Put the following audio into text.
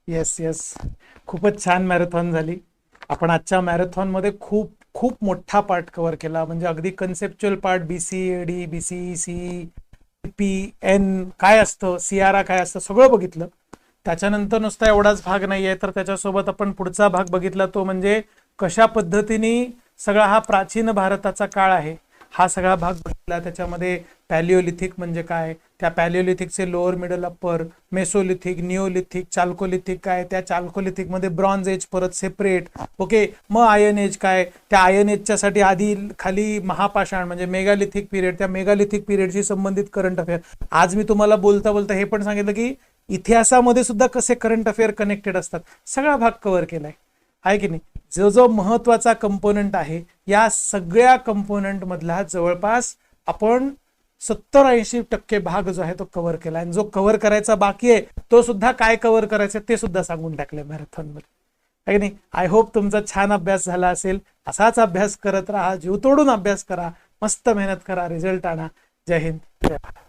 Yes yes, खूपच छान marathon झाली. आपण आजच्या मॅरेथॉन मध्ये खूप खूप मोठा पार्ट कव्हर केला, म्हणजे अगदी conceptual part, BCAD, BCC, P N काय असतं, सीआरआ काय असतं, सगळं बघितलं. त्याच्यानंतर नुसता एवढाच भाग नाहीये, तर त्याच्यासोबत आपण पुढचा भाग बघितला, तो म्हणजे कशा पद्धतीने सगळा हा प्राचीन भारताचा काळ आहे हा सगळा भाग बघितला. त्याच्यामध्ये पॅलिओलिथिक म्हणजे काय, त्या पॅलिओलिथिकचे lower, middle, upper, mesolithic, neolithic, chalcolithic काय, त्या चाल्कोलिथिक मध्ये ब्रॉन्झ एज परत सेपरेट. ओके, मग आयन एज काय, त्या आयन एजच्या साठी आधी खाली महापाषाण म्हणजे मेगालिथिक पिरियड, त्या मेगालिथिक पिरियडशी संबंधित करंट अफेअर. आज मी तुम्हाला बोलता बोलता हे पण सांगितलं की इतिहासामध्ये सुद्धा कसे करंट अफेअर कनेक्टेड असतात, सगळा भाग कव्हर केलाय, आहे की नाही. जो जो महत्वाचा कंपोनंट आहे, या सगळ्या कंपोनंट मधला जवळपास आपण 70-80% भाग जो आहे तो कव्हर केला, आणि जो कव्हर करायचा बाकी आहे तो सुद्धा काय कव्हर करायचं ते सुद्धा सांगून टाकले मॅरेथॉन मध्ये, आहे की नाही. आय होप तुमचा छान अभ्यास झाला असेल. असाच अभ्यास करत राहा, जीव तोडून अभ्यास करा, मस्त मेहनत करा, रिझल्ट आणा. जय हिंद, जय भारत.